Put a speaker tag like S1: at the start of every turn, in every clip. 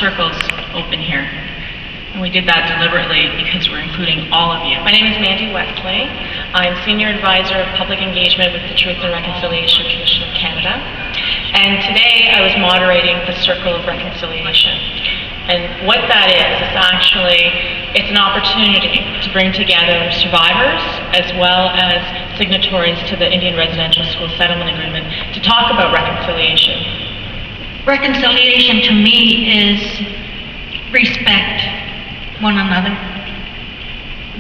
S1: circles open here. And we did that deliberately because we're including all of you. My name is Mandy Westley. I'm Senior Advisor of Public Engagement with the Truth and Reconciliation Commission of Canada. And today I was moderating the Circle of Reconciliation. And what that is actually, it's an opportunity to bring together survivors as well as signatories to the Indian Residential School Settlement Agreement to talk about reconciliation.
S2: Reconciliation to me is respect one another.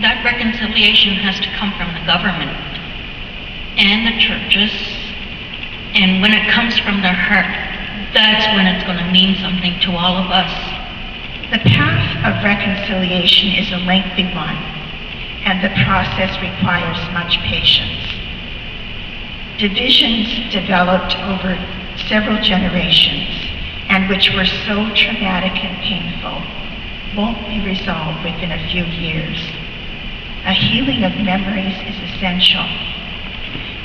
S2: That reconciliation has to come from the government and the churches, and when it comes from the heart, that's when it's going to mean something to all of us.
S3: The path of reconciliation is a lengthy one, and the process requires much patience. Divisions developed over several generations, and which were so traumatic and painful, won't be resolved within a few years. A healing of memories is essential.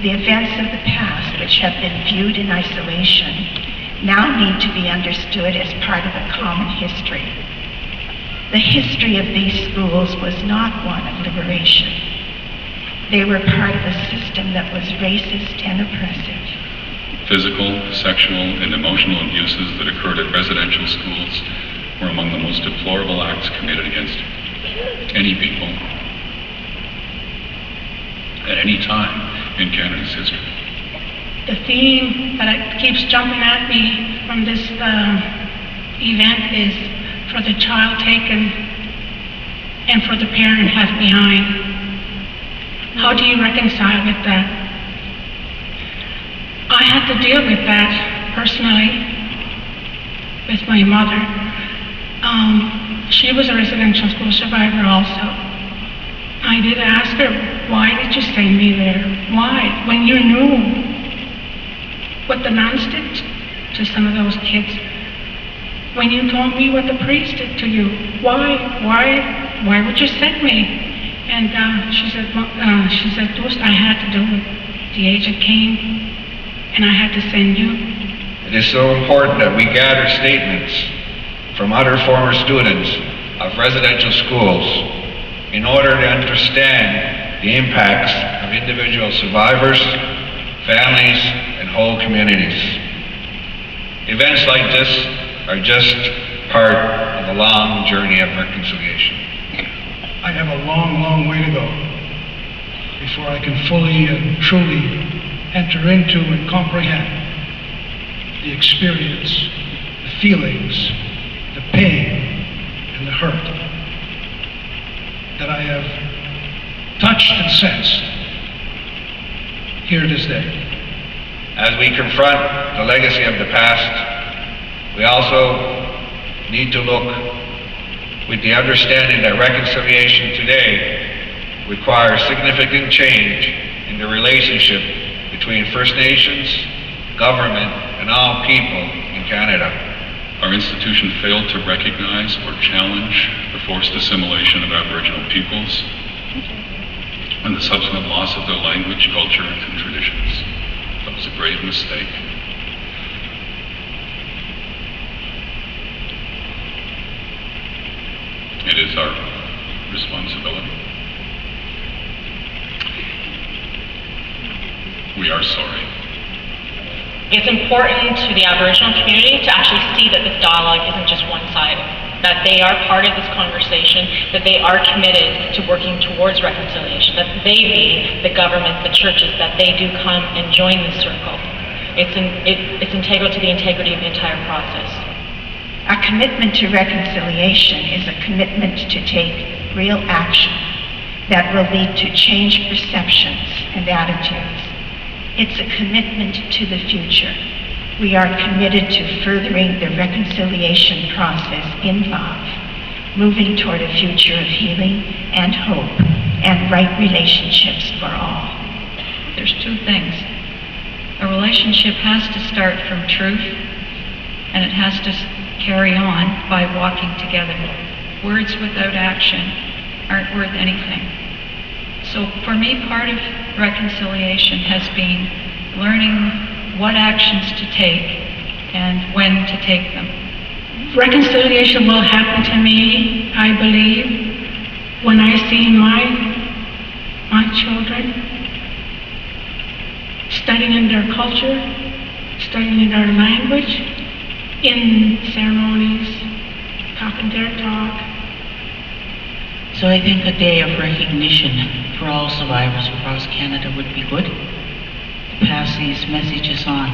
S3: The events of the past, which have been viewed in isolation, now need to be understood as part of a common history. The history of these schools was not one of liberation. They were part of a system that was racist and oppressive.
S4: Physical, sexual, and emotional abuses that occurred at residential schools were among the most deplorable acts committed against any people at any time in Canada's history.
S5: The theme that keeps jumping at me from this event is for the child taken and for the parent left behind. How do you reconcile with that? I had to deal with that personally with my mother. She was a residential school survivor also. I did ask her, why did you send me there? Why? When you knew what the nuns did to some of those kids. When you told me what the priest did to you. Why would you send me? And she said, Dost, I had to do it. The agent came and I had to send you.
S6: It is so important that we gather statements from other former students of residential schools in order to understand the impacts of individual survivors, families, and whole communities. Events like this are just part of a long journey of reconciliation.
S7: I have a long, long way to go before I can fully and truly enter into and comprehend the experience, the feelings, the pain, and the hurt that I have touched and sensed here this day.
S6: As we confront the legacy of the past, we also need to look with the understanding that reconciliation today requires significant change in the relationship between First Nations, government, and all people in Canada.
S4: Our institution failed to recognize or challenge the forced assimilation of Aboriginal peoples and the subsequent loss of their language, culture, and traditions. That was a grave mistake. It is our responsibility. We are sorry.
S1: It's important to the Aboriginal community to actually see that this dialogue isn't just one-sided, that they are part of this conversation, that they are committed to working towards reconciliation, that they be the government, the churches, that they do come and join this circle. It's integral to the integrity of the entire process.
S3: A commitment to reconciliation is a commitment to take real action that will lead to changed perceptions and attitudes. It's a commitment to the future. We are committed to furthering the reconciliation process in love, moving toward a future of healing and hope and right relationships for all.
S2: There's two things. A relationship has to start from truth, and it has to carry on by walking together. Words without action aren't worth anything. So for me, part of reconciliation has been learning what actions to take and when to take them.
S5: reconciliation will happen to me, I believe, when I see my children studying their culture, studying their language, in ceremonies, talking their talk.
S8: So I think a day of recognition for all survivors across Canada would be good. To pass these messages on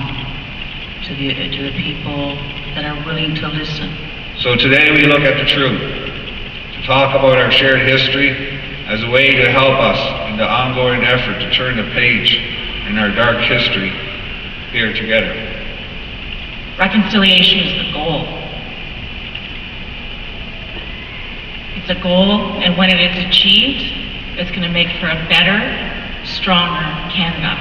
S8: to the people that are willing to listen.
S6: So today we look at the truth, to talk about our shared history as a way to help us in the ongoing effort to turn the page in our dark history here together.
S1: Reconciliation is the goal. It's a goal, and when it is achieved, it's going to make for a better, stronger Canada.